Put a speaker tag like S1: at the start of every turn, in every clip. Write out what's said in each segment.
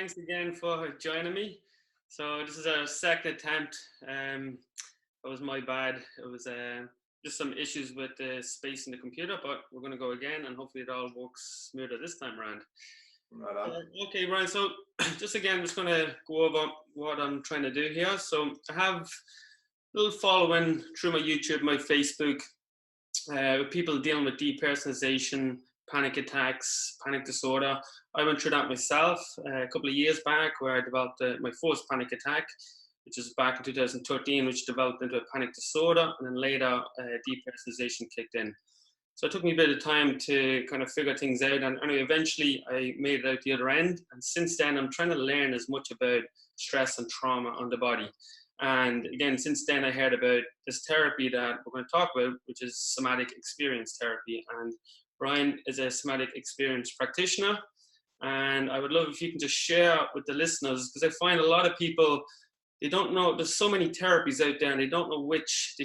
S1: thanks again for joining me. So this is our second attempt. It was my bad. It was just some issues with the space in the computer, but we're going to go again, and hopefully it all works smoother this time around.
S2: Right on.
S1: Okay, Ryan. So just again, I'm just going to go over what I'm trying to do here. So I have a little following through my YouTube, my Facebook, people dealing with depersonalization, panic attacks, panic disorder. I went through that myself a couple of years back, where I developed my first panic attack, which was back in 2013, which developed into a panic disorder, and then later depersonalization kicked in. So it took me a bit of time to kind of figure things out, and anyway, eventually I made it out the other end. And since then, I'm trying to learn as much about stress and trauma on the body. And again, since then, I heard about this therapy that we're going to talk about, which is somatic experience therapy. And Brian is a somatic experience practitioner. And I would love if you can just share with the listeners, because I find a lot of people, they don't know, there's so many therapies out there, and they don't know which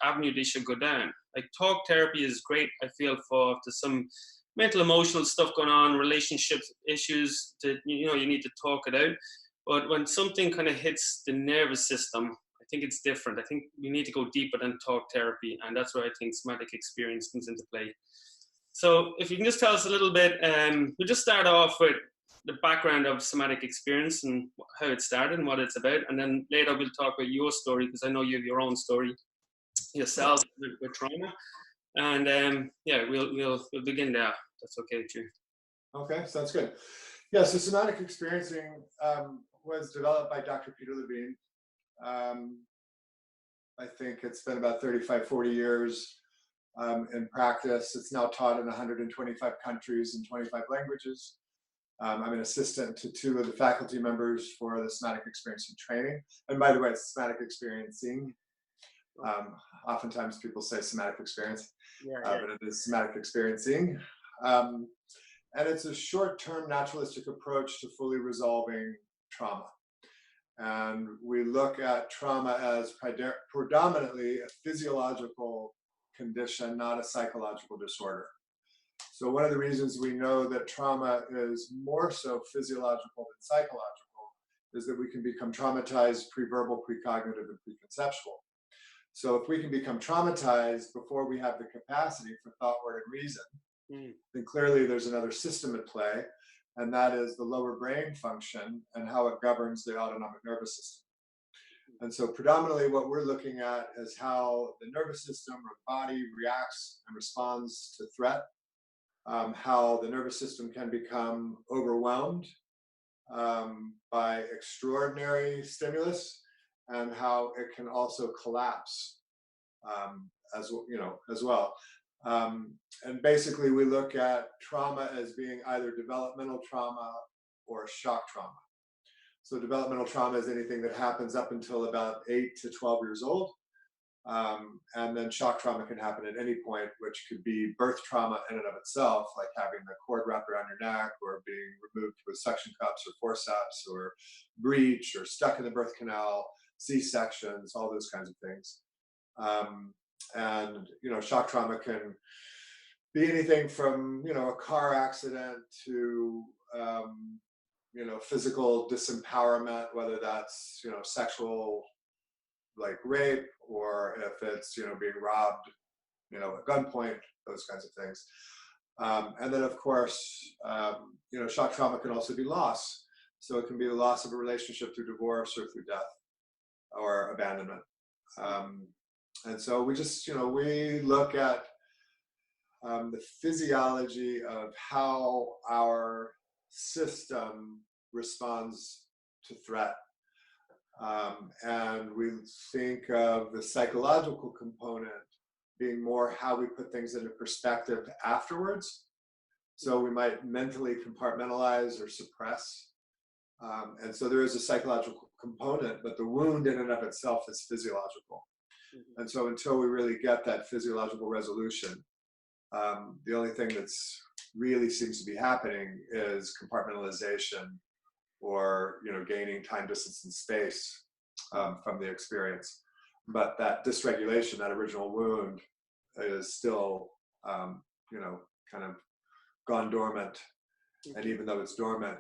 S1: avenue they should go down. Like talk therapy is great, I feel, for if there's some mental, emotional stuff going on, relationship issues that, you need to talk it out. But when something kind of hits the nervous system, I think it's different. I think we need to go deeper than talk therapy, and that's where I think somatic experience comes into play. So if you can just tell us a little bit, we'll just start off with the background of somatic experience and how it started and what it's about, and then later we'll talk about your story, because I know you have your own story yourself with trauma, and we'll begin there. That's okay with you.
S2: Okay, sounds good. Yeah, so somatic experiencing was developed by Dr. Peter Levine. I think it's been about 35, 40 years in practice. It's now taught in 125 countries and 25 languages. I'm an assistant to 2 of the faculty members for the somatic experiencing training. And by the way, it's somatic experiencing. Oftentimes people say somatic experience, but it is somatic experiencing. And it's a short-term naturalistic approach to fully resolving trauma. And we look at trauma as predominantly a physiological condition, not a psychological disorder. So one of the reasons we know that trauma is more so physiological than psychological is that we can become traumatized pre-verbal, precognitive, and preconceptual. So if we can become traumatized before we have the capacity for thought, word, and reason, then clearly there's another system at play, and that is the lower brain function and how it governs the autonomic nervous system. And so predominantly what we're looking at is how the nervous system or the body reacts and responds to threat, how the nervous system can become overwhelmed by extraordinary stimulus, and how it can also collapse as well. And basically we look at trauma as being either developmental trauma or shock trauma. So developmental trauma is anything that happens up until about 8 to 12 years old. And then shock trauma can happen at any point, which could be birth trauma in and of itself, like having the cord wrapped around your neck, or being removed with suction cups or forceps, or breech, or stuck in the birth canal, C-sections, all those kinds of things. And shock trauma can be anything from a car accident to physical disempowerment, whether that's sexual, like rape, or if it's being robbed at gunpoint, those kinds of things. And then of course shock trauma can also be loss. So it can be the loss of a relationship through divorce or through death or abandonment. And so we just we look at the physiology of how our system responds to threat. And we think of the psychological component being more how we put things into perspective afterwards. So we might mentally compartmentalize or suppress. And so there is a psychological component, but the wound in and of itself is physiological. And so until we really get that physiological resolution, the only thing that's really seems to be happening is compartmentalization, or gaining time, distance, and space from the experience. But that dysregulation, that original wound, is still kind of gone dormant. And even though it's dormant,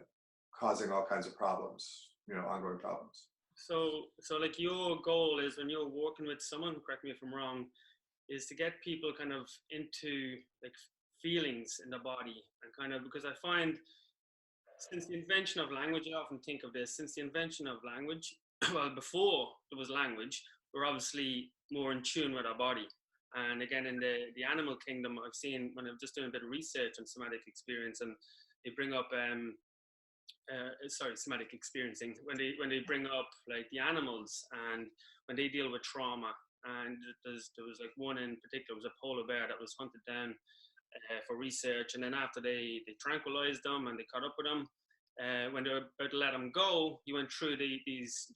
S2: causing all kinds of problems, ongoing problems.
S1: So like your goal is when you're working with someone, correct me if I'm wrong, is to get people kind of into like feelings in the body and kind of, because I find since the invention of language, I often think of this, since the invention of language, well, before there was language, we're obviously more in tune with our body. And again, in the animal kingdom, I've seen when I'm just doing a bit of research on somatic experience, and they bring up, somatic experiencing, when they bring up like the animals and when they deal with trauma. And there was like one in particular, it was a polar bear that was hunted down for research, and then after they tranquilized them and they caught up with them, when they were about to let him go, he went through this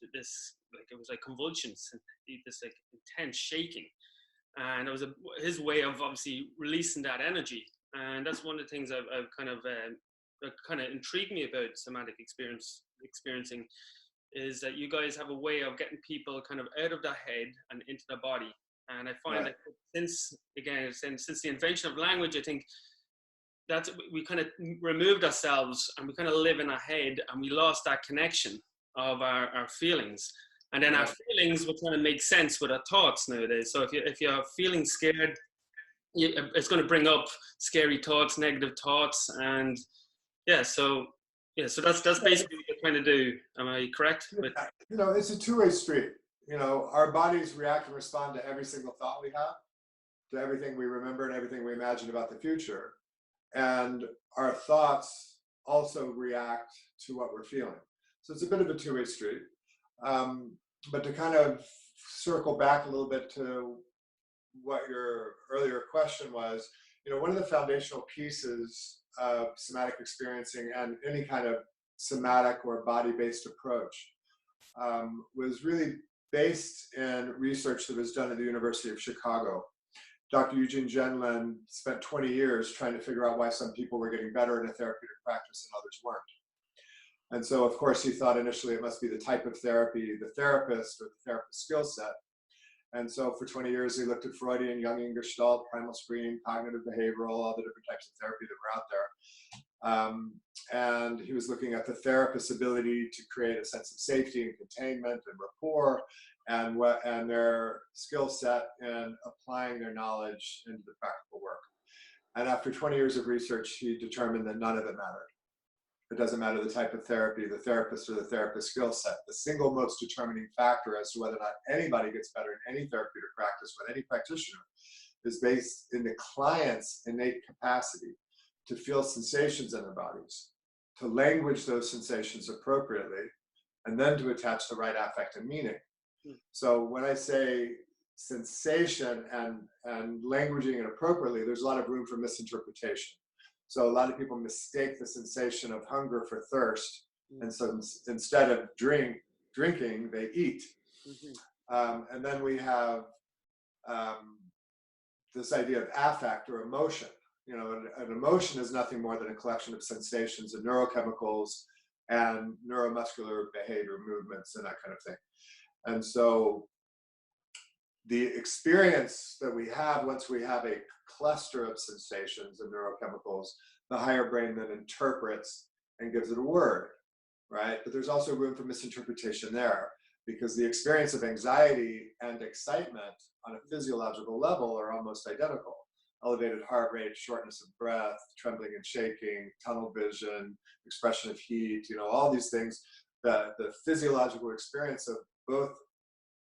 S1: like, it was like convulsions and this like intense shaking, and it was his way of obviously releasing that energy. And that's one of the things I've kind of that kind of intrigued me about somatic experiencing, is that you guys have a way of getting people kind of out of their head and into their body. And I find that since the invention of language, I think that we kind of removed ourselves and we kind of live in our head, and we lost that connection of our feelings. And then our feelings will kind of make sense with our thoughts nowadays. So if you're feeling scared, it's going to bring up scary thoughts, negative thoughts, and so that's basically what you're trying to do. Am I correct?
S2: It's a two-way street. Our bodies react and respond to every single thought we have, to everything we remember and everything we imagine about the future. And our thoughts also react to what we're feeling. So it's a bit of a two-way street. But to kind of circle back a little bit to what your earlier question was, one of the foundational pieces of somatic experiencing and any kind of somatic or body-based approach was really based in research that was done at the University of Chicago. Dr. Eugene Genlin spent 20 years trying to figure out why some people were getting better in a therapeutic practice and others weren't. And so, of course, he thought initially it must be the type of therapy, the therapist, or the therapist skill set. And so for 20 years, he looked at Freudian, Jungian, Gestalt, primal screening, cognitive behavioral, all the different types of therapy that were out there. And he was looking at the therapist's ability to create a sense of safety and containment and rapport, and their skill set in applying their knowledge into the practical work. And after 20 years of research, he determined that none of it mattered. It doesn't matter the type of therapy, the therapist, or the therapist skill set. The single most determining factor as to whether or not anybody gets better in any therapeutic practice with any practitioner is based in the client's innate capacity to feel sensations in their bodies, to language those sensations appropriately, and then to attach the right affect and meaning. So when I say sensation and languaging it appropriately, there's a lot of room for misinterpretation. So a lot of people mistake the sensation of hunger for thirst, and so instead of drinking, they eat. And then we have this idea of affect or emotion. An emotion is nothing more than a collection of sensations and neurochemicals and neuromuscular behavior movements and that kind of thing. And so the experience that we have once we have a cluster of sensations and neurochemicals, the higher brain then interprets and gives it a word, right? But there's also room for misinterpretation there, because the experience of anxiety and excitement on a physiological level are almost identical. Elevated heart rate, shortness of breath, trembling and shaking, tunnel vision, expression of heat, all these things, the physiological experience of both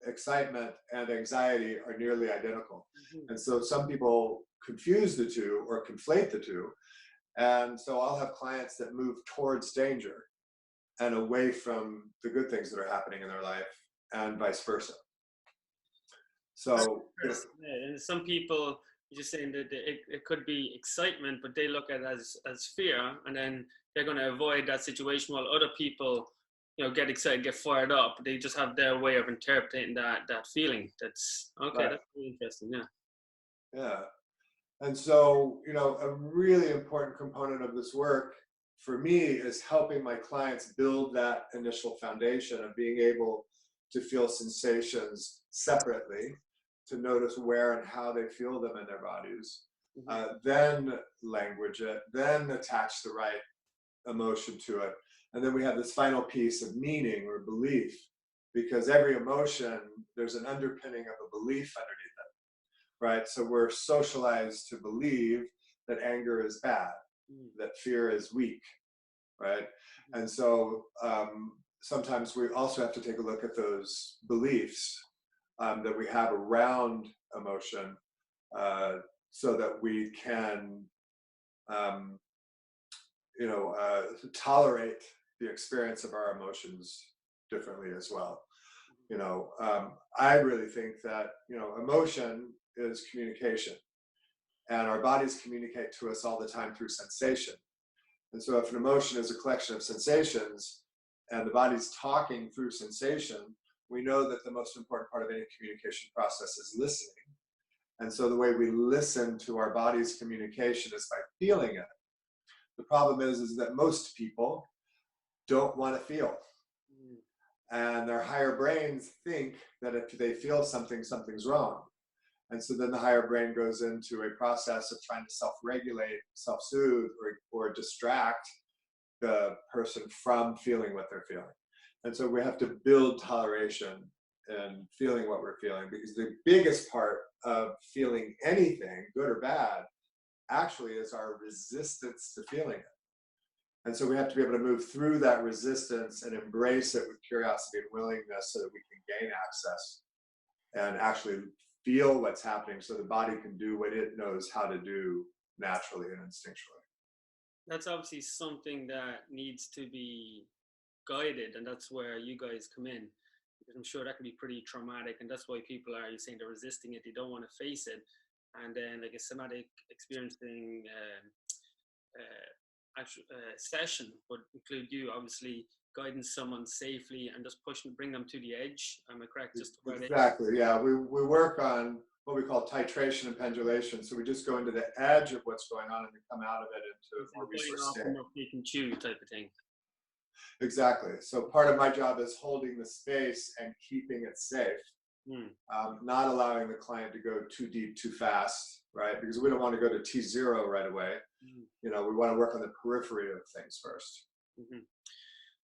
S2: excitement and anxiety are nearly identical. And so some people confuse the two or conflate the two. And so I'll have clients that move towards danger and away from the good things that are happening in their life, and vice versa. So,
S1: and some people, you're just saying that it could be excitement, but they look at it as fear, and then they're going to avoid that situation, while other people, get excited, get fired up. They just have their way of interpreting that feeling. That's okay. Right. That's really interesting.
S2: Yeah. And so, a really important component of this work for me is helping my clients build that initial foundation of being able to feel sensations separately, to notice where and how they feel them in their bodies, then language it, then attach the right emotion to it, And then we have this final piece of meaning or belief, because every emotion, there's an underpinning of a belief underneath it, right? So we're socialized to believe that anger is bad, that fear is weak, right? And so sometimes we also have to take a look at those beliefs that we have around emotion, so that we can, tolerate the experience of our emotions differently as well. I really think that, emotion is communication, and our bodies communicate to us all the time through sensation. And so if an emotion is a collection of sensations and the body's talking through sensation, we know that the most important part of any communication process is listening. And so the way we listen to our body's communication is by feeling it. The problem is that most people don't want to feel. And their higher brains think that if they feel something, something's wrong. And so then the higher brain goes into a process of trying to self-regulate, self-soothe, or distract the person from feeling what they're feeling. And so we have to build toleration and feeling what we're feeling, because the biggest part of feeling anything, good or bad, actually is our resistance to feeling it. And so we have to be able to move through that resistance and embrace it with curiosity and willingness, so that we can gain access and actually feel what's happening, so the body can do what it knows how to do naturally and instinctually.
S1: That's obviously something that needs to be guided, and that's where you guys come in, because I'm sure that can be pretty traumatic, and that's why people are, you're saying, they're resisting it, they don't want to face it. And then like a somatic experiencing session would include you obviously guiding someone safely and just bring them to the edge. Am I correct? Just
S2: exactly. Yeah, we work on what we call titration and pendulation. So we just go into the edge of what's going on and then come out of it into a more resource state.
S1: You can chew type of thing.
S2: Exactly. So part of my job is holding the space and keeping it safe, not allowing the client to go too deep, too fast, right? Because we don't want to go to T0 right away. We want to work on the periphery of things first.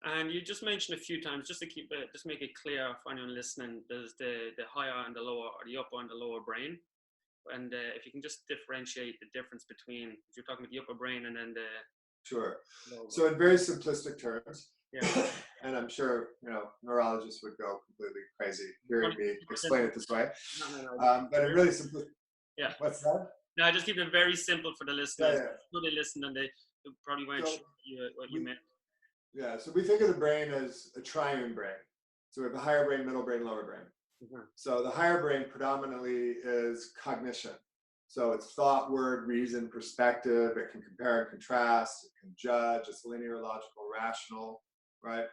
S1: And you just mentioned a few times, just to keep it, just make it clear for anyone listening, there's the higher and the lower, or the upper and the lower brain. And if you can just differentiate the difference between, if you're talking about the upper brain and then the...
S2: Sure. So in very simplistic terms, and I'm sure, neurologists would go completely crazy hearing me explain it this way. But in really simple.
S1: Yeah.
S2: What's that?
S1: No, just keep it very simple for the listeners. So they listen and they probably weren't sure what you meant.
S2: Yeah, so we think of the brain as a triune brain. So we have a higher brain, middle brain, lower brain. So the higher brain predominantly is cognition. So it's thought, word, reason, perspective. It can compare and contrast. It can judge. It's linear, logical, rational, right?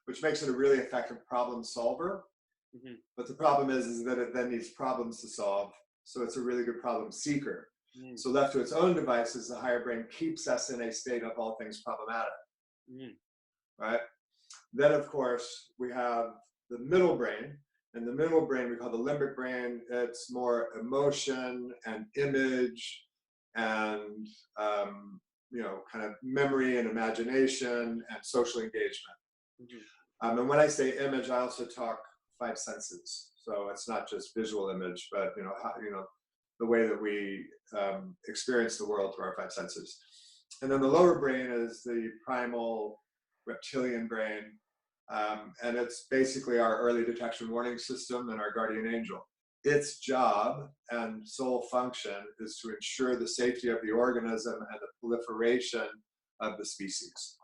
S2: Which makes it a really effective problem solver. But the problem is that it then needs problems to solve. So it's a really good problem seeker. So left to its own devices, the higher brain keeps us in a state of all things problematic. Right? Then, of course, we have the middle brain. And the middle brain we call the limbic brain. It's more emotion and image and, kind of memory and imagination and social engagement. And when I say image, I also talk five senses. So it's not just visual image, but, the way that we experience the world through our five senses. And then the lower brain is the primal reptilian brain. And it's basically our early detection warning system and our guardian angel. Its job and sole function is to ensure the safety of the organism and the proliferation of the species.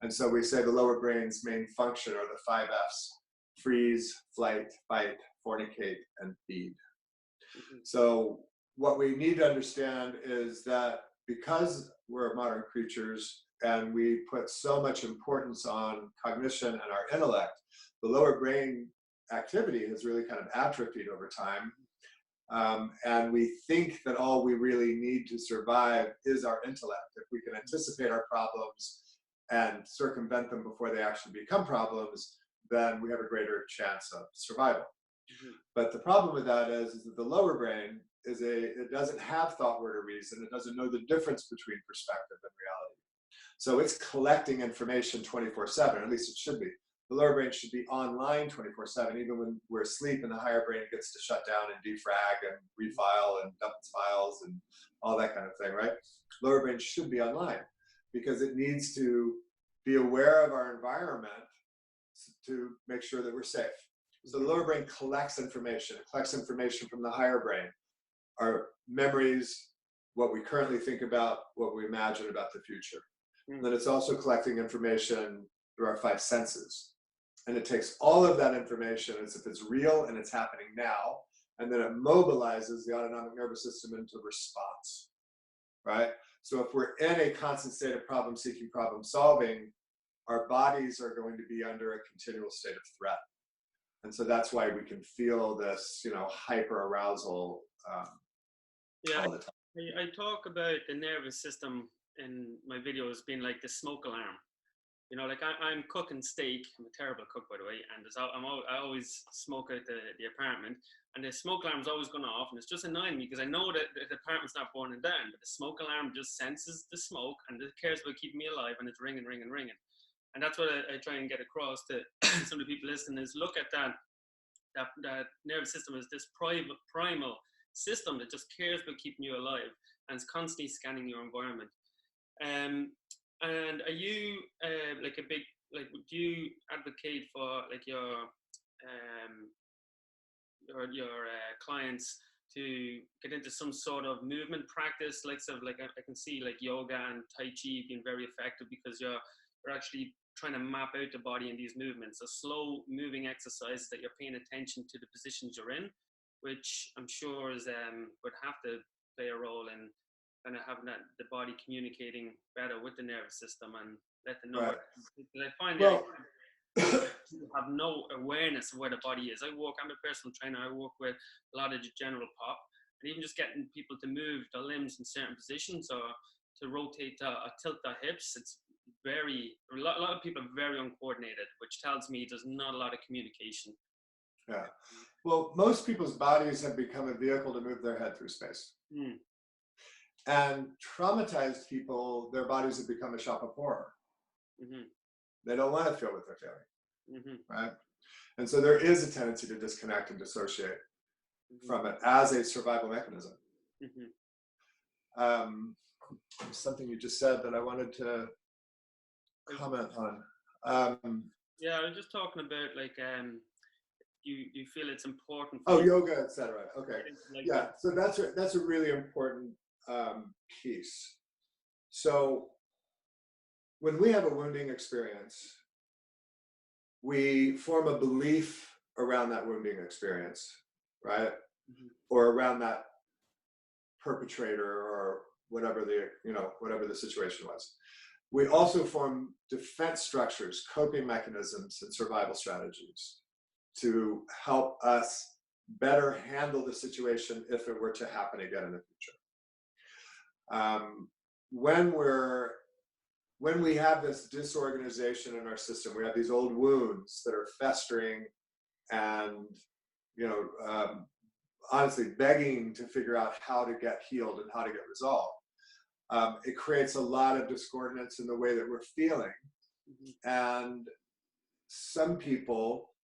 S2: And so we say the lower brain's main function are the 5 F's: freeze, flight, fight, fornicate, and feed. So what we need to understand is that because we're modern creatures and we put so much importance on cognition and our intellect, the lower brain activity has really kind of atrophied over time. And we think that all we really need to survive is our intellect. If we can anticipate our problems and circumvent them before they actually become problems, then we have a greater chance of survival. But the problem with that is that the lower brain it doesn't have thought, word, or reason. It doesn't know the difference between perspective and reality. So it's collecting information 24/7, at least it should be. The lower brain should be online 24/7, even when we're asleep, and the higher brain gets to shut down and defrag and refile and dump its files and all that kind of thing, right? Lower brain should be online because it needs to be aware of our environment to make sure that we're safe. So the lower brain collects information. It collects information from the higher brain, our memories, what we currently think about, what we imagine about the future. And then it's also collecting information through our 5 senses. And it takes all of that information as if it's real and it's happening now, and then it mobilizes the autonomic nervous system into response, right? So if we're in a constant state of problem-seeking, problem-solving, our bodies are going to be under a continual state of threat. And so that's why we can feel this, hyper arousal all the time.
S1: I talk about the nervous system in my videos being like the smoke alarm. Like I'm cooking steak. I'm a terrible cook, by the way, and I always smoke out the apartment, and the smoke alarm's always going off, and it's just annoying me because I know that the apartment's not burning down, but the smoke alarm just senses the smoke and it cares about keeping me alive, and it's ringing. And that's what I try and get across to some of the people listening is look at that nervous system as this primal system that just cares about keeping you alive and is constantly scanning your environment. And are you do you advocate for your clients to get into some sort of movement practice, I can see like yoga and Tai Chi being very effective because you're actually trying to map out the body in these movements, a slow moving exercise that you're paying attention to the positions you're in, which I'm sure is would have to play a role in kind of having the body communicating better with the nervous system and let them know.
S2: Right.
S1: I find that people have no awareness of where the body is. I'm a personal trainer. I work with a lot of the general pop, and even just getting people to move their limbs in certain positions or to rotate or tilt their hips. It's a lot of people are very uncoordinated, which tells me there's not a lot of communication.
S2: Yeah. Well, most people's bodies have become a vehicle to move their head through space. And traumatized people, their bodies have become a shop of horror. They don't want to feel what they're feeling, right? And so there is a tendency to disconnect and dissociate from it as a survival mechanism. Something you just said that I wanted to comment on.
S1: Yeah, I was just talking about you feel it's important.
S2: Yoga, etc. Okay. So that's a really important piece. So when we have a wounding experience, we form a belief around that wounding experience, right? Or around that perpetrator or whatever the situation was. We also form defense structures, coping mechanisms, and survival strategies to help us better handle the situation if it were to happen again in the future. When we have this disorganization in our system, we have these old wounds that are festering and, honestly begging to figure out how to get healed and how to get resolved. It creates a lot of discordance in the way that we're feeling. And some people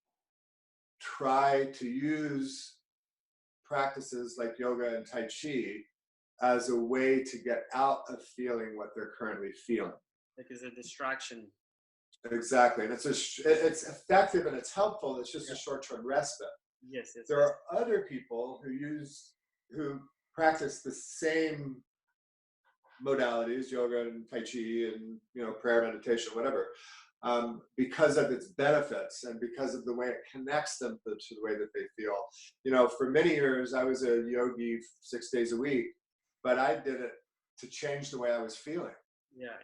S2: try to use practices like yoga and Tai Chi as a way to get out of feeling what they're currently feeling.
S1: Like as a distraction.
S2: Exactly. And it's effective and it's helpful. It's just a short-term respite.
S1: Yes.
S2: There are other people who practice the same modalities, yoga and Tai Chi and prayer, meditation, whatever, because of its benefits and because of the way it connects them to the way that they feel. For many years I was a yogi 6 days a week, but I did it to change the way I was feeling.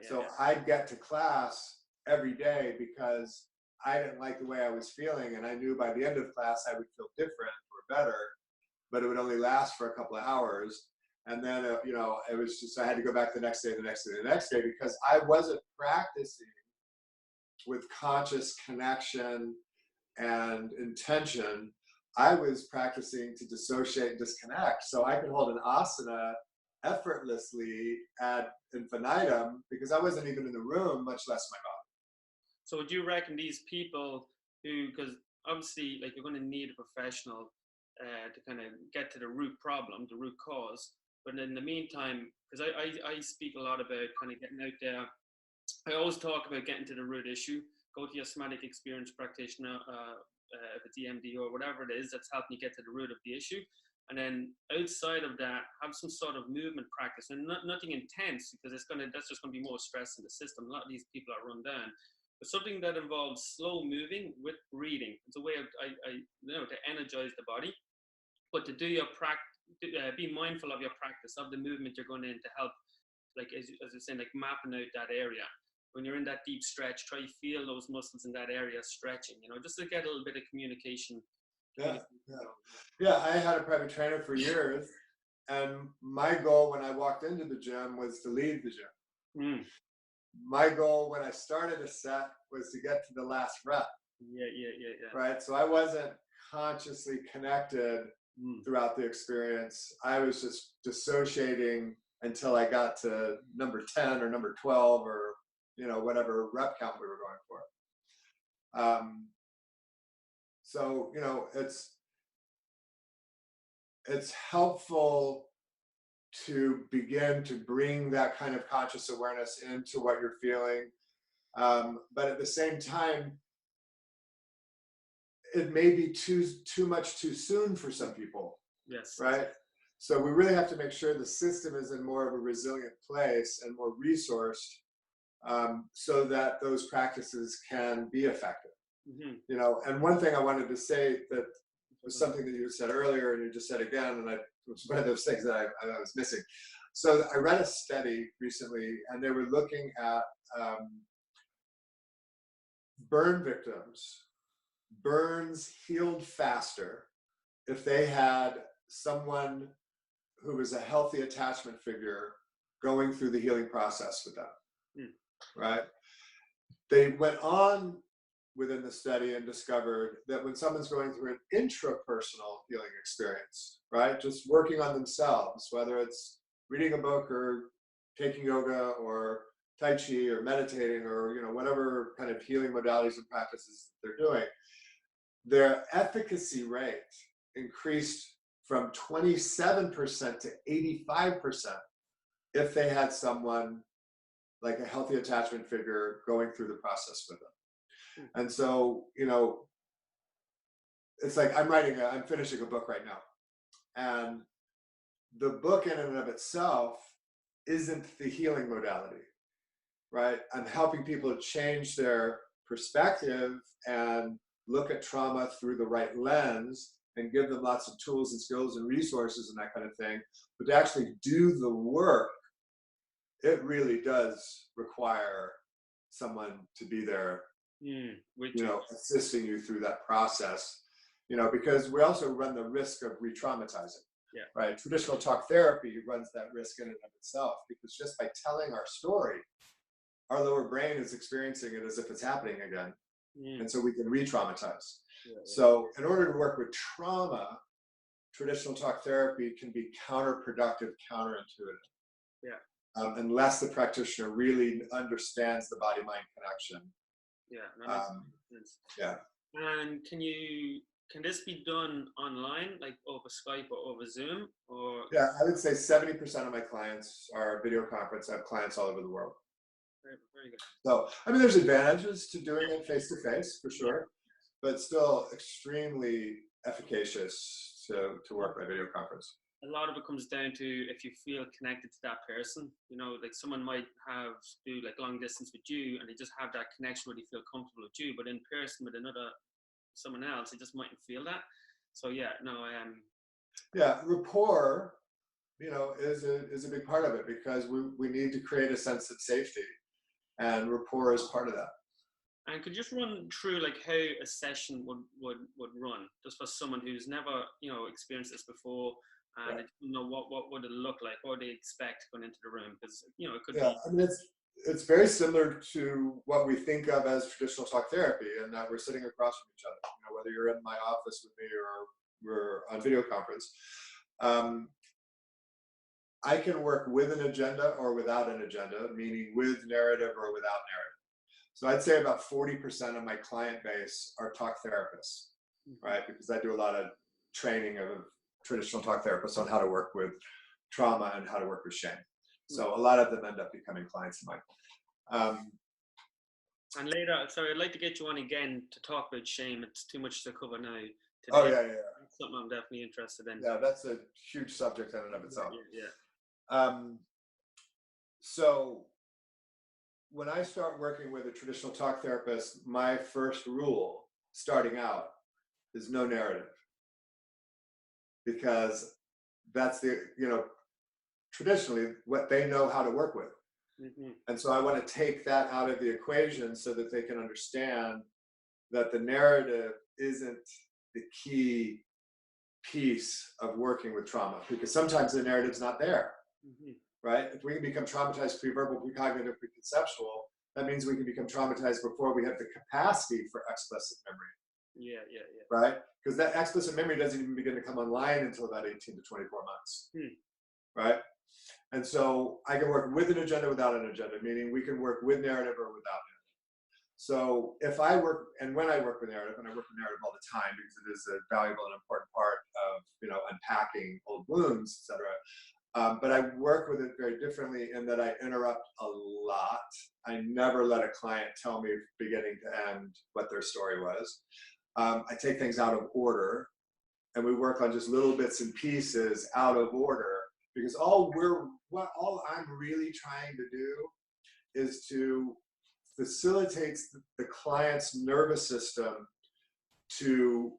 S2: So I'd get to class every day because I didn't like the way I was feeling, and I knew by the end of class I would feel different or better, but it would only last for a couple of hours. And then, it was just, I had to go back the next day, because I wasn't practicing with conscious connection and intention. I was practicing to dissociate and disconnect. So I could hold an asana effortlessly ad infinitum because I wasn't even in the room, much less my body.
S1: So would you reckon these people who, because obviously like you're going to need a professional to kind of get to the root problem, the root cause, but in the meantime, because I speak a lot about kind of getting out there, I always talk about getting to the root issue, go to your somatic experience practitioner, if it's EMD or whatever it is that's helping you get to the root of the issue. And then outside of that, have some sort of movement practice, and nothing intense, because that's just gonna be more stress in the system. A lot of these people are run down, but something that involves slow moving with breathing. It's a way of to energize the body, but to do your practice, be mindful of your practice of the movement you're going in to help, like as you're saying, like mapping out that area. When you're in that deep stretch, try to feel those muscles in that area stretching, just to get a little bit of communication.
S2: Yeah, I had a private trainer for years, and my goal when I walked into the gym was to lead the gym. My goal when I started a set was to get to the last rep.
S1: Yeah.
S2: Right, so I wasn't consciously connected throughout the experience. I was just dissociating until I got to number 10 or number 12 or whatever rep count we were going for. So it's helpful to begin to bring that kind of conscious awareness into what you're feeling, but at the same time, it may be too much too soon for some people.
S1: Yes.
S2: Right. So we really have to make sure the system is in more of a resilient place and more resourced, so that those practices can be effective. And one thing I wanted to say that was something that you said earlier and you just said again, and it was one of those things that I was missing. So I read a study recently, and they were looking at burn victims. Burns healed faster if they had someone who was a healthy attachment figure going through the healing process with them. Right? They went on within the study and discovered that when someone's going through an intrapersonal healing experience, right, just working on themselves, whether it's reading a book or taking yoga or Tai Chi or meditating or whatever kind of healing modalities and practices they're doing, their efficacy rate increased from 27% to 85% if they had someone like a healthy attachment figure going through the process with them. And so, it's like I'm finishing a book right now. And the book in and of itself isn't the healing modality, right? I'm helping people change their perspective and look at trauma through the right lens and give them lots of tools and skills and resources and that kind of thing. But to actually do the work, it really does require someone to be there, assisting you through that process, because we also run the risk of re-traumatizing.
S1: Yeah.
S2: Right. Traditional talk therapy runs that risk in and of itself, because just by telling our story, our lower brain is experiencing it as if it's happening again. And so we can re-traumatize. So in order to work with trauma, traditional talk therapy can be counterproductive, counterintuitive. Unless the practitioner really understands the body-mind connection.
S1: And can this be done online, like over Skype or over Zoom? Or
S2: I would say 70% of my clients are video conference. I have clients all over the world.
S1: Very good.
S2: So, there's advantages to doing it face-to-face, for sure, but still extremely efficacious to work by video conference.
S1: A lot of it comes down to if you feel connected to that person. Like someone might do like long distance with you, and they just have that connection where they feel comfortable with you, but in person with someone else, they just mightn't feel that. So
S2: rapport, is a big part of it, because we need to create a sense of safety, and rapport is part of that.
S1: And could you just run through like how a session would run, just for someone who's never experienced this before, and they don't know what would it look like, what they expect going into the room, because it could be.
S2: It's very similar to what we think of as traditional talk therapy, and that we're sitting across from each other. Whether you're in my office with me or we're on video conference. I can work with an agenda or without an agenda, meaning with narrative or without narrative. So I'd say about 40% of my client base are talk therapists, right? Because I do a lot of training of traditional talk therapists on how to work with trauma and how to work with shame. So a lot of them end up becoming clients of mine.
S1: And later, sorry, I'd like to get you on again to talk about shame. It's too much to cover now today.
S2: Oh, yeah.
S1: It's something I'm definitely interested in.
S2: Yeah, that's a huge subject in and of itself.
S1: Yeah.
S2: So when I start working with a traditional talk therapist, my first rule starting out is no narrative. Because that's traditionally what they know how to work with. And so I want to take that out of the equation so that they can understand that the narrative isn't the key piece of working with trauma, because sometimes the narrative's not there, right? If we can become traumatized pre-verbal, pre-cognitive, pre-conceptual, that means we can become traumatized before we have the capacity for explicit memory.
S1: Yeah.
S2: Right? Because that explicit memory doesn't even begin to come online until about 18 to 24 months. Right? And so I can work with an agenda, without an agenda, meaning we can work with narrative or without narrative. So if I work, and when I work with narrative, and I work with narrative all the time because it is a valuable and important part of, unpacking old wounds, etc. But I work with it very differently in that I interrupt a lot. I never let a client tell me beginning to end what their story was. I take things out of order, and we work on just little bits and pieces out of order, because all I'm really trying to do is to facilitate the client's nervous system to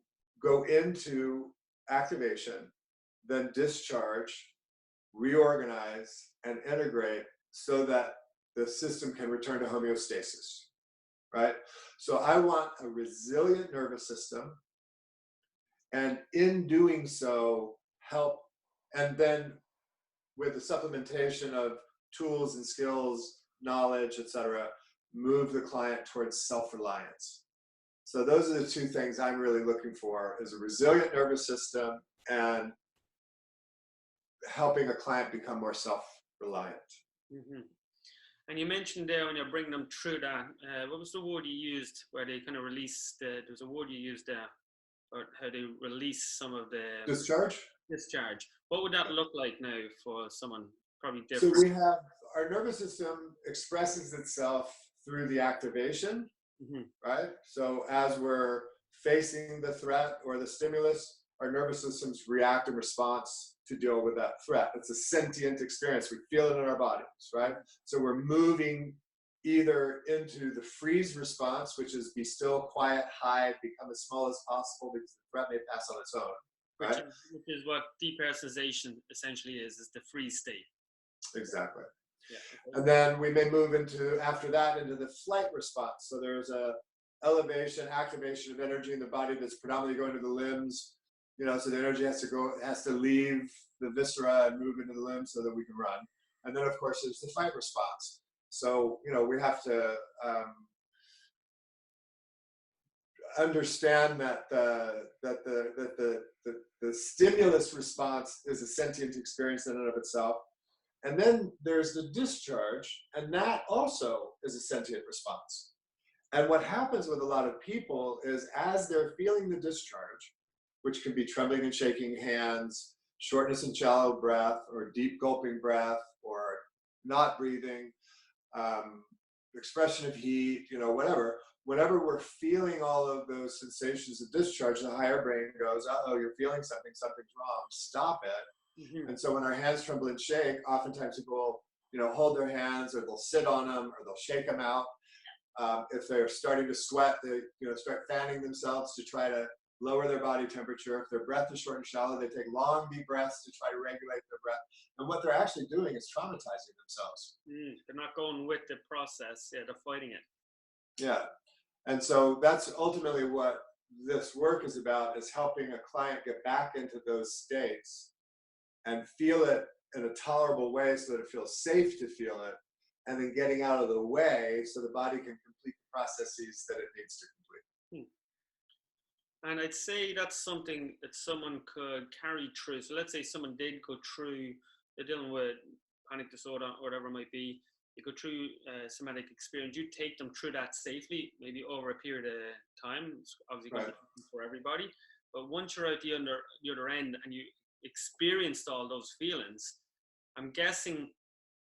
S2: go into activation, then discharge, reorganize, and integrate so that the system can return to homeostasis, right? So I want a resilient nervous system, and in doing so, help, and then with the supplementation of tools and skills, knowledge, etc., move the client towards self-reliance. So those are the two things I'm really looking for, is a resilient nervous system and helping a client become more self-reliant.
S1: And you mentioned there when you're bringing them through that, what was the word you used where they kind of release there was a word you used there, or how they release some of the
S2: Discharge?
S1: Discharge. What would that look like now for someone probably different?
S2: So we have, our nervous system expresses itself through the activation, right? So as we're facing the threat or the stimulus, our nervous systems react in response to deal with that threat. It's a sentient experience. We feel it in our bodies, right? So we're moving either into the freeze response, which is be still, quiet, hide, become as small as possible because the threat may pass on its own. Right?
S1: Which is what depersonalization essentially is the freeze state.
S2: Exactly.
S1: Yeah.
S2: And then we may move into, after that, into the flight response. So there's a elevation, activation of energy in the body that's predominantly going to the limbs. So the energy has to leave the viscera and move into the limbs so that we can run. And then, of course, there's the fight response. So, we have to understand that the stimulus response is a sentient experience in and of itself. And then there's the discharge, and that also is a sentient response. And what happens with a lot of people is as they're feeling the discharge, which can be trembling and shaking hands, shortness and shallow breath, or deep gulping breath, or not breathing, expression of heat, whatever. Whenever we're feeling all of those sensations of discharge, the higher brain goes, uh-oh, you're feeling something, something's wrong, stop it. And so when our hands tremble and shake, oftentimes people will, hold their hands, or they'll sit on them, or they'll shake them out. If they're starting to sweat, they start fanning themselves to try to lower their body temperature. If their breath is short and shallow, they take long, deep breaths to try to regulate their breath. And what they're actually doing is traumatizing themselves.
S1: They're not going with the process. Yeah, they're fighting it.
S2: Yeah. And so that's ultimately what this work is about, is helping a client get back into those states and feel it in a tolerable way so that it feels safe to feel it, and then getting out of the way so the body can complete the processes that it needs to complete.
S1: And I'd say that's something that someone could carry through. So let's say someone did go through they're dealing with panic disorder or whatever it might be, you go through somatic experience, you take them through that safely, maybe over a period of time. It's obviously going to be different for everybody. But once you're out the other end and you experienced all those feelings, I'm guessing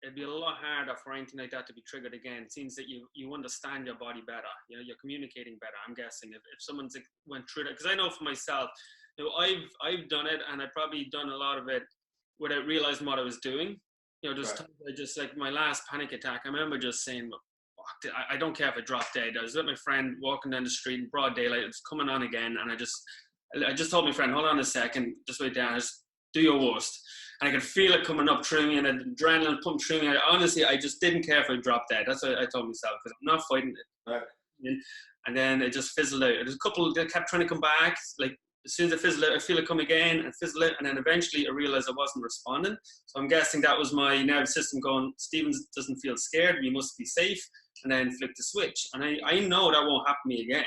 S1: it'd be a lot harder for anything like that to be triggered again. It seems that you understand your body better. You know, you're communicating better. I'm guessing if someone's went through that, because I know for myself, you know, I've done it, and I've probably done a lot of it without realizing what I was doing. You know, just like my last panic attack, I remember just saying, I don't care if I drop dead. I was with my friend walking down the street in broad daylight. It's coming on again. And I just told my friend, hold on a second, just wait down, just do your worst. And I could feel it coming up through me and adrenaline pumping through me. Honestly, I just didn't care if I dropped dead. That's what I told myself, because I'm not fighting it.
S2: Right.
S1: And then it just fizzled out. There's a couple that kept trying to come back. Like, as soon as I fizzle out, I feel it come again and fizzle out. And then eventually I realized I wasn't responding. So I'm guessing that was my nervous system going, Stephen doesn't feel scared. We must be safe. And then flick the switch. And I know that won't happen to me again.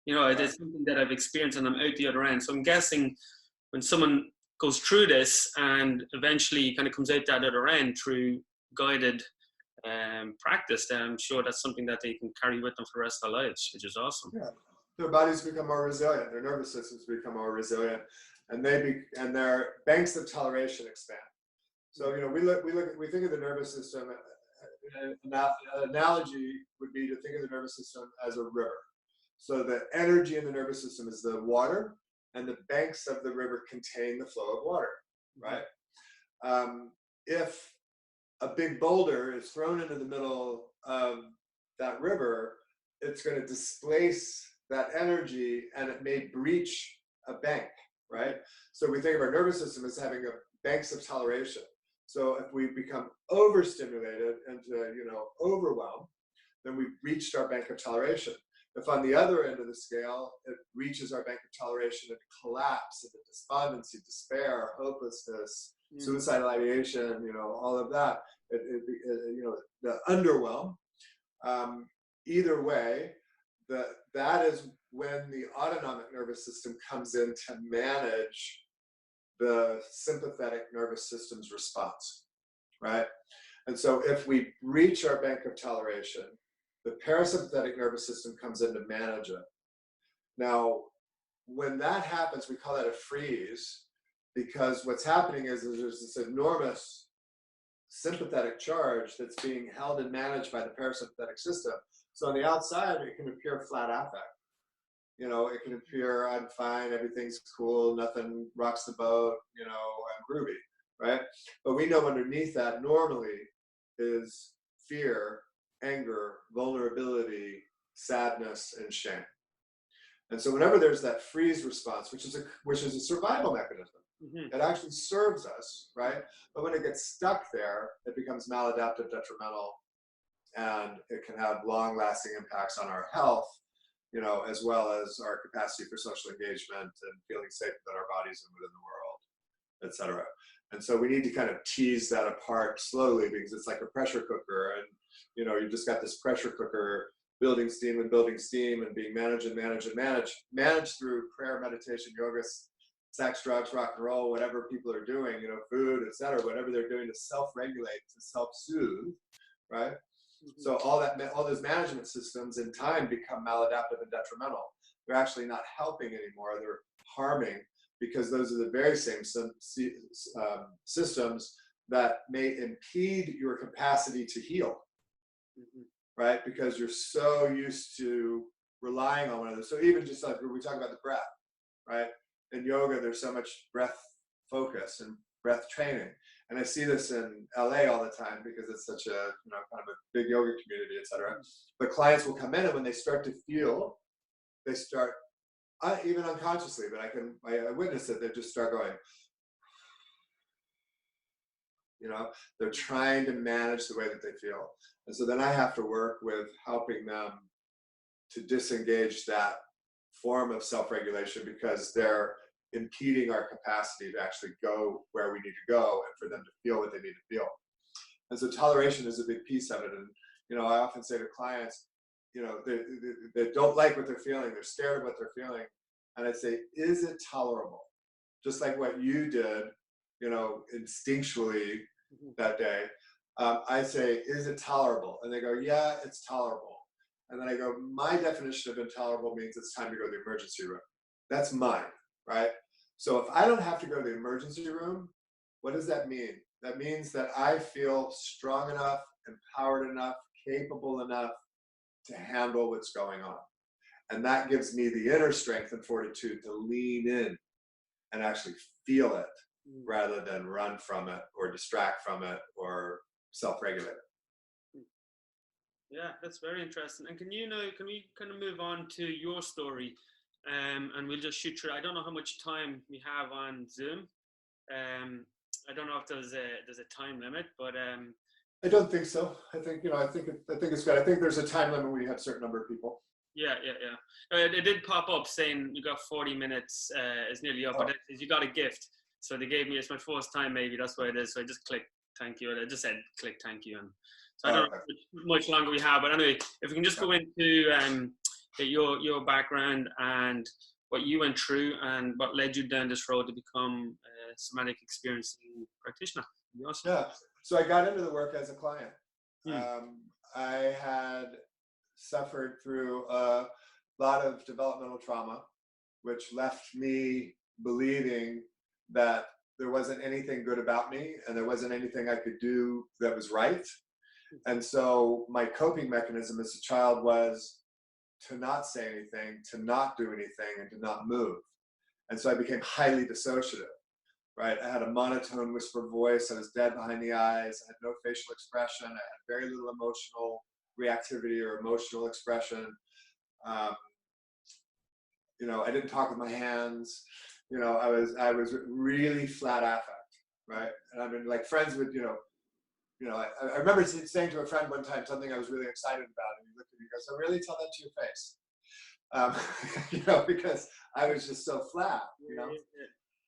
S1: You know, it's something that I've experienced and I'm out the other end. So I'm guessing when someone goes through this and eventually kind of comes out that other end through guided practice, then I'm sure that's something that they can carry with them for the rest of their lives, which is awesome.
S2: Yeah. Their bodies become more resilient, their nervous systems become more resilient, and and their banks of toleration expand. So, you know, we think of the nervous system. An analogy would be to think of the nervous system as a river. So the energy in the nervous system is the water, and the banks of the river contain the flow of water, right? If a big boulder is thrown into the middle of that river, it's going to displace that energy and it may breach a bank, right? So we think of our nervous system as having banks of toleration. So if we become overstimulated into, you know, overwhelm, then we've reached our bank of toleration. If on the other end of the scale, it reaches our bank of toleration and collapse into despondency, despair, hopelessness, suicidal ideation, you know, all of that, you know, the underwhelm. Either way, that is when the autonomic nervous system comes in to manage the sympathetic nervous system's response, right? And so if we breach our bank of toleration, the parasympathetic nervous system comes in to manage it. Now, when that happens, we call that a freeze, because what's happening is there's this enormous sympathetic charge that's being held and managed by the parasympathetic system. So on the outside, it can appear flat affect. You know, it can appear, I'm fine, everything's cool, nothing rocks the boat, you know, I'm groovy, right? But we know underneath that normally is fear, anger, vulnerability, sadness, and shame. And so whenever there's that freeze response, which is a survival mechanism, it actually serves us, right? But when it gets stuck there, it becomes maladaptive, detrimental, and it can have long-lasting impacts on our health, you know, as well as our capacity for social engagement and feeling safe within our bodies and within the world, et cetera. And so we need to kind of tease that apart slowly, because it's like a pressure cooker, and you know, you just got this pressure cooker building steam and being managed through prayer, meditation, yoga, sex, drugs, rock and roll, whatever people are doing, you know, food, et cetera, whatever they're doing to self-regulate, to self-soothe, right? So all those management systems in time become maladaptive and detrimental. They're actually not helping anymore, they're harming, because those are the very same systems that may impede your capacity to heal, right? Because you're so used to relying on one another. So even just like when we talk about the breath, right? In yoga, there's so much breath focus and breath training. And I see this in LA all the time because it's such a, you know, kind of a big yoga community, et cetera. But clients will come in, and when they start to feel, they start, even unconsciously, but I witness it, they just start going, you know, they're trying to manage the way that they feel. And so then I have to work with helping them to disengage that form of self-regulation, because they're impeding our capacity to actually go where we need to go and for them to feel what they need to feel. And so toleration is a big piece of it. And, you know, I often say to clients, you know, they don't like what they're feeling, they're scared of what they're feeling. And I say, is it tolerable? Just like what you did, you know, instinctually, that day, I say, is it tolerable? And they go, yeah, it's tolerable. And then I go, my definition of intolerable means it's time to go to the emergency room. That's mine, right? So if I don't have to go to the emergency room, what does that mean? That means that I feel strong enough, empowered enough, capable enough to handle what's going on. And that gives me the inner strength and fortitude to lean in and actually feel it rather than run from it or distract from it or self-regulate it.
S1: Yeah, that's very interesting. And can we kind of move on to your story? And we'll just shoot through. I don't know how much time we have on Zoom. I don't know if there's a time limit, but
S2: I don't think so. I think it's good. I think there's a time limit when you have a certain number of people.
S1: Yeah. It did pop up saying you got 40 minutes. It's nearly up, but you got a gift. So they gave me. It's my first time, maybe that's why it is. So I just clicked thank you. I just said click thank you, and so I don't know how much longer we have. But anyway, if we can just go into your background and what you went through and what led you down this road to become a somatic experiencing practitioner. Awesome.
S2: Yeah. So I got into the work as a client. I had suffered through a lot of developmental trauma, which left me believing that there wasn't anything good about me and there wasn't anything I could do that was right. And so my coping mechanism as a child was to not say anything, to not do anything, and to not move. And so I became highly dissociative, right? I had a monotone whisper voice. I was dead behind the eyes. I had no facial expression. I had very little emotional reactivity or emotional expression. I didn't talk with my hands. I was really flat affect, right? And I mean, like friends would, I remember saying to a friend one time something I was really excited about, and he looked at me and goes, "So really, tell that to your face," because I was just so flat,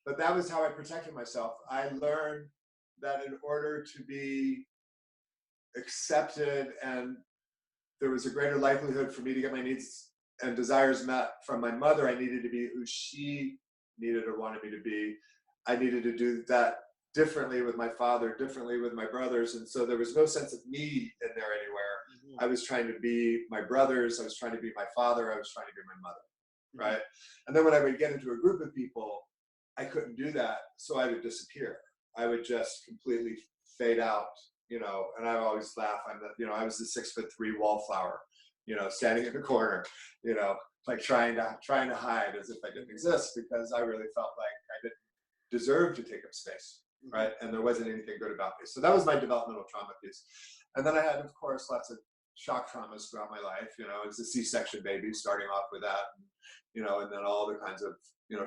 S2: But that was how I protected myself. I learned that in order to be accepted and there was a greater likelihood for me to get my needs and desires met from my mother, I needed to be who she needed or wanted me to be. I needed to do that differently with my father, differently with my brothers. And so there was no sense of me in there anywhere. I was trying to be my brothers. I was trying to be my father. I was trying to be my mother, right? And then when I would get into a group of people, I couldn't do that. So I would disappear. I would just completely fade out, and I always laugh. I was the 6'3" wallflower, standing in the corner, like trying to hide as if I didn't exist, because I really felt like I didn't deserve to take up space, right? And there wasn't anything good about me. So that was my developmental trauma piece. And then I had, of course, lots of shock traumas throughout my life. I was a C-section baby, starting off with that, and then all the kinds of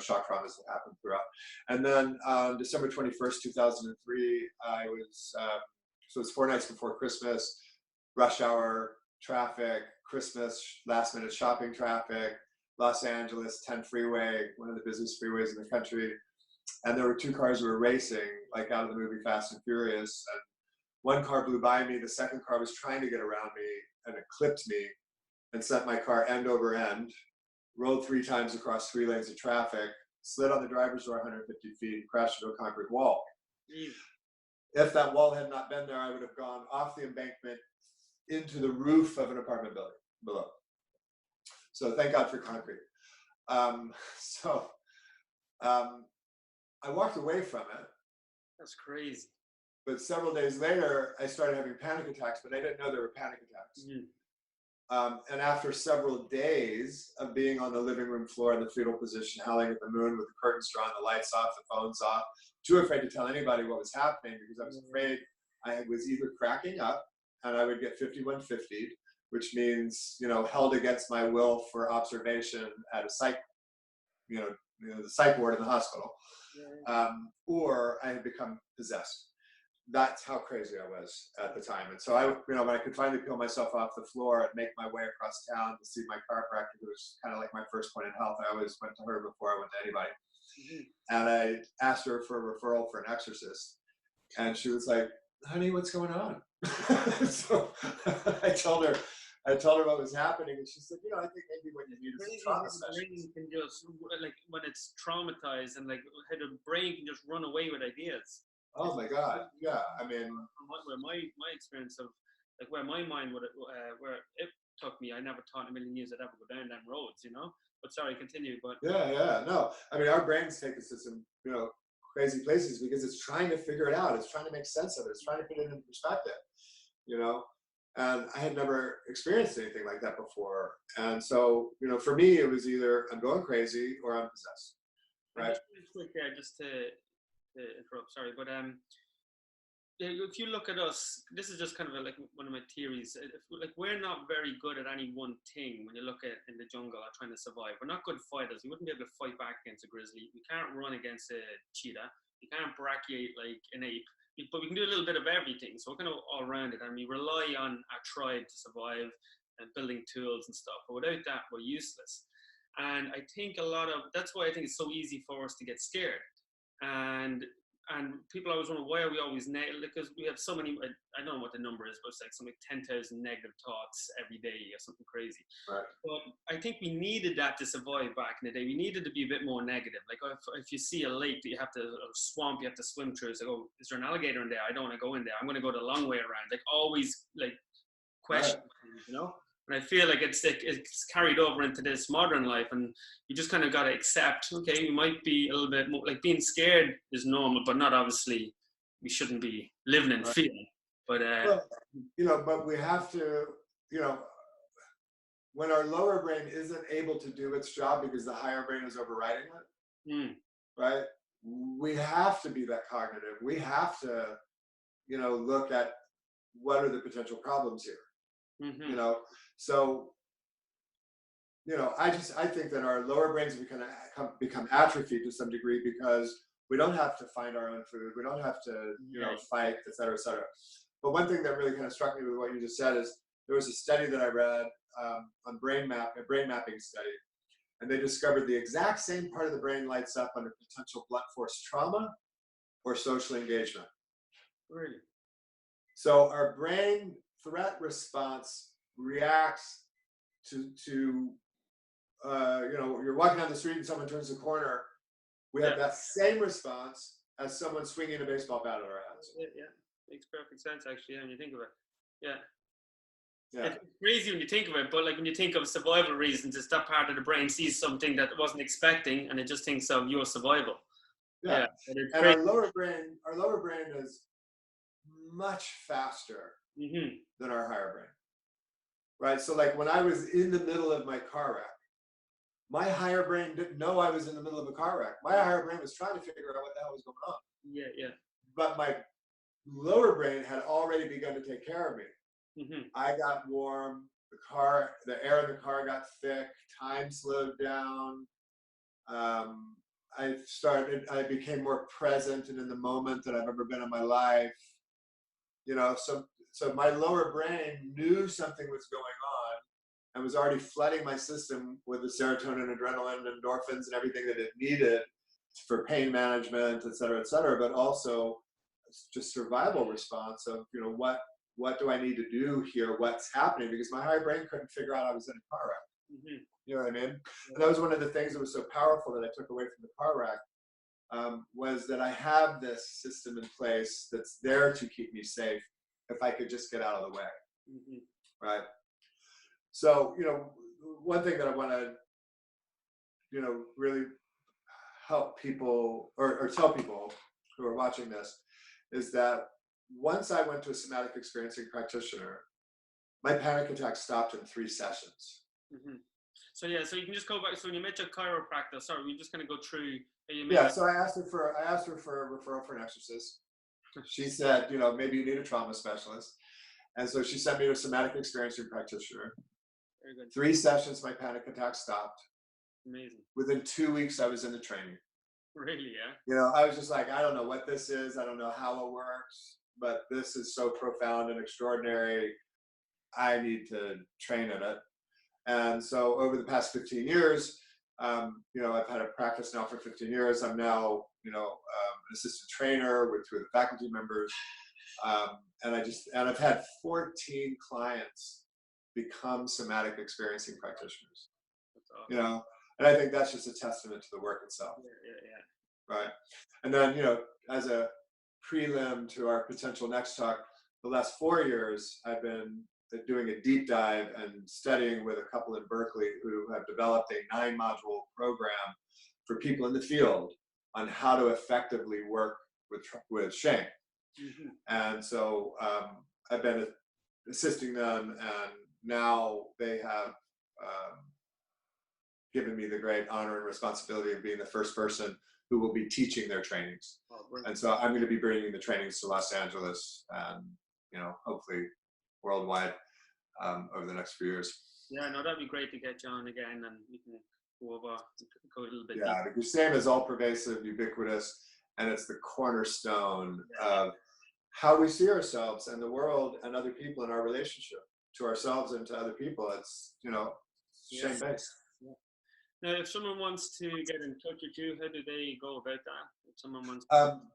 S2: shock traumas that happened throughout. And then on December 21st, 2003, I was so it's 4 nights before Christmas, rush hour traffic, Christmas, last minute shopping traffic, Los Angeles 10 freeway, one of the busiest freeways in the country. And there were 2 cars that were racing, like out of the movie Fast and Furious. And one car blew by me. The second car was trying to get around me, and it clipped me and sent my car end over end, rolled 3 times across 3 lanes of traffic, slid on the driver's door 150 feet, and crashed into a concrete wall. If that wall had not been there, I would have gone off the embankment into the roof of an apartment building below. So thank God for concrete. I walked away from it.
S1: That's crazy.
S2: But several days later, I started having panic attacks, but I didn't know they were panic attacks. And after several days of being on the living room floor in the fetal position, howling at the moon with the curtains drawn, the lights off, the phones off, too afraid to tell anybody what was happening, because I was afraid I was either cracking up and I would get 5150'd, which means, held against my will for observation at a psych, the psych ward in the hospital, or I had become possessed. That's how crazy I was at the time. And so when I could finally peel myself off the floor and make my way across town to see my chiropractor, who was kind of like my first point in health, I always went to her before I went to anybody. And I asked her for a referral for an exorcist. And she was like, "Honey, what's going on?" So I told her what was happening, and she said, "I think maybe what you need is a trauma session."
S1: Can just, like, when it's traumatized, and like how the brain can just run away with ideas.
S2: Oh my God. Yeah. I mean,
S1: where my experience of like where my mind would where it took me, I never thought in a million years I'd ever go down them roads, you know. But sorry, continue. But
S2: yeah. No, I mean, our brains take us to some, crazy places because it's trying to figure it out. It's trying to make sense of it. It's trying to put it in perspective, you know. And I had never experienced anything like that before. And so, for me, it was either I'm going crazy or I'm possessed, right?
S1: Just quick there, just to interrupt. Sorry, but if you look at us, this is just kind of like one of my theories. Like we're not very good at any one thing. When you look at in the jungle, or trying to survive, we're not good fighters. We wouldn't be able to fight back against a grizzly. We can't run against a cheetah. We can't brachiate like an ape. But we can do a little bit of everything. So we're kind of all rounded, and we rely on our tribe to survive and building tools and stuff. But without that, we're useless. And I think that's why I think it's so easy for us to get scared. And people always wonder, why are we always negative? Because we have so many, I don't know what the number is, but it's like something like 10,000 negative thoughts every day or something crazy.
S2: Right.
S1: But I think we needed that to survive back in the day. We needed to be a bit more negative. Like if you see a lake that you have to, a swamp you have to swim through, it's like, oh, is there an alligator in there? I don't want to go in there. I'm going to go the long way around. Like always like question, right. And I feel like it's carried over into this modern life, and you just kind of got to accept, okay, you might be a little bit more, like being scared is normal, but not obviously, we shouldn't be living in fear. But,
S2: but we have to, when our lower brain isn't able to do its job because the higher brain is overriding it, right? We have to be that cognitive. We have to, look at what are the potential problems here. So, I think that our lower brains become atrophied to some degree because we don't have to find our own food. We don't have to, fight, et cetera, et cetera. But one thing that really kind of struck me with what you just said is there was a study that I read on a brain mapping study, and they discovered the exact same part of the brain lights up under potential blunt force trauma or social engagement.
S1: Really?
S2: So our brain threat response reacts to you're walking down the street and someone turns the corner. We have that same response as someone swinging a baseball bat at our heads.
S1: Yeah, makes perfect sense actually. When you think of it, it's crazy when you think of it. But like when you think of survival reasons, it's that part of the brain sees something that it wasn't expecting, and it just thinks of your survival.
S2: Yeah. And our lower brain is much faster than our higher brain. Right. So like when I was in the middle of my car wreck, my higher brain didn't know I was in the middle of a car wreck. My higher brain was trying to figure out what the hell was going on.
S1: Yeah.
S2: But my lower brain had already begun to take care of me. I got warm. The air in the car got thick. Time slowed down. I became more present and in the moment than I've ever been in my life. So my lower brain knew something was going on and was already flooding my system with the serotonin, adrenaline, endorphins, and everything that it needed for pain management, et cetera, but also just survival response of, what do I need to do here? What's happening? Because my higher brain couldn't figure out I was in a car wreck. You know what I mean? And that was one of the things that was so powerful that I took away from the car wreck, was that I have this system in place that's there to keep me safe if I could just get out of the way. Right. So, one thing that I want to, really help people or tell people who are watching this is that once I went to a somatic experiencing practitioner, my panic attack stopped in 3 sessions.
S1: So you can just go back. So when you met your chiropractor, sorry, we just kind of go through.
S2: So I asked her for a referral for an exorcist. She said, maybe you need a trauma specialist. And so she sent me to a somatic experiencing practitioner.
S1: Very good.
S2: 3 sessions, my panic attack stopped.
S1: Amazing.
S2: Within 2 weeks, I was in the training.
S1: Really, yeah?
S2: I was just like, I don't know what this is. I don't know how it works, but this is so profound and extraordinary. I need to train in it. And so over the past 15 years, I've had a practice now for 15 years. I'm now, an assistant trainer with 2 of the faculty members. And I've had 14 clients become somatic experiencing practitioners.
S1: That's awesome.
S2: And I think that's just a testament to the work itself.
S1: Yeah.
S2: Right. And then, as a prelim to our potential next talk, the last 4 years, I've been doing a deep dive and studying with a couple in Berkeley who have developed a 9-module program for people in the field on how to effectively work with shame. Mm-hmm. And so I've been assisting them, and now they have given me the great honor and responsibility of being the first person who will be teaching their trainings. And so I'm going to be bringing the trainings to Los Angeles and, you know, hopefully worldwide over the next few years.
S1: Yeah, no, that'd be great to get you on again, and we can go a little bit.
S2: Yeah, because shame is all pervasive, ubiquitous, and it's the cornerstone of how we see ourselves and the world and other people in our relationship to ourselves and to other people. It's, you know, shame-based.
S1: Yeah. Now, if someone wants to get in touch with you, how do they go about that? If someone wants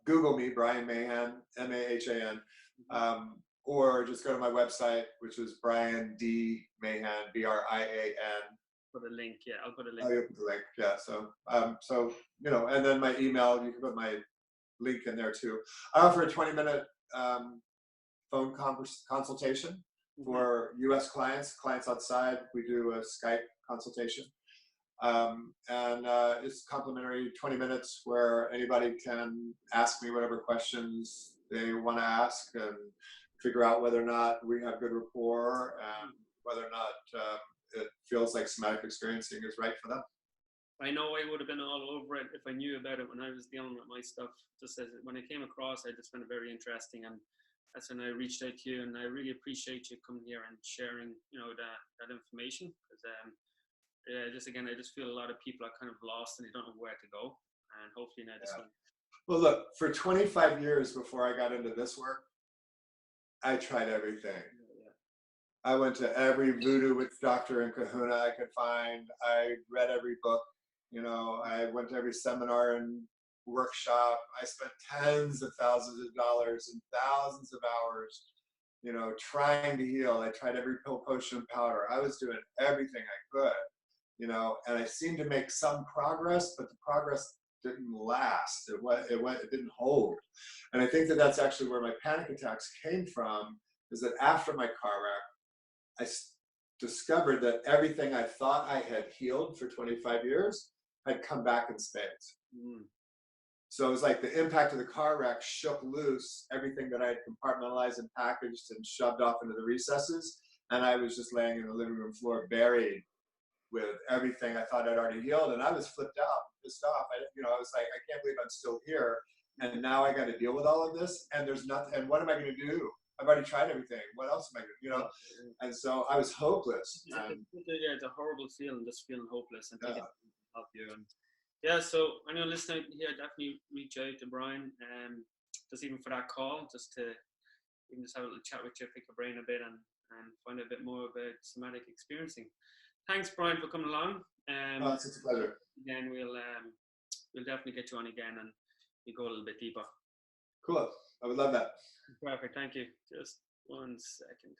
S2: Google me, Brian Mahan, M-A-H-A-N, or just go to my website, which is Brian D. Mahan, B-R-I-A-N.
S1: Put a link, yeah, I'll put a link.
S2: Oh, you'll put the link, yeah. So, you know, and then my email, you can put my link in there too. I offer a 20-minute phone consultation for U.S. clients outside. We do a Skype consultation. And it's complimentary, 20 minutes where anybody can ask me whatever questions they want to ask and figure out whether or not we have good rapport and whether or not it feels like somatic experiencing is right for them.
S1: I know I would have been all over it if I knew about it when I was dealing with my stuff. Just as when I came across, I just found it very interesting, and that's when I reached out to you. And I really appreciate you coming here and sharing, you know, that information, because yeah, just again, I just feel a lot of people are kind of lost and they don't know where to go. And hopefully now this one.
S2: Well, look, for 25 years before I got into this work, I tried everything. I went to every voodoo witch doctor and kahuna I could find. I read every book. You know, I went to every seminar and workshop. I spent tens of thousands of dollars and thousands of hours, you know, trying to heal. I tried every pill, potion, powder. I was doing everything I could, you know, and I seemed to make some progress, but the progress didn't last. It didn't hold. And I think that that's actually where my panic attacks came from, is that after my car wreck, I discovered that everything I thought I had healed for 25 years had come back in spades. Mm. So it was like the impact of the car wreck shook loose everything that I had compartmentalized and packaged and shoved off into the recesses. And I was just laying in the living room floor buried with everything I thought I'd already healed. And I was flipped out, pissed off. I was like, I can't believe I'm still here. And now I got to deal with all of this. And there's nothing, and what am I going to do? I've already tried everything. What else am I going to, you know? And so I was hopeless.
S1: It's a horrible feeling, just feeling hopeless, and thinking help you. And yeah, so anyone listening here, definitely reach out to Brian, just even for that call, just to even just have a little chat with you, pick your brain a bit, and find out a bit more about somatic experiencing. Thanks, Brian, for coming along.
S2: It's a pleasure.
S1: Again, we'll definitely get you on again, and we'll go a little bit deeper.
S2: Cool. I would love that.
S1: Perfect. Thank you. Just 1 second.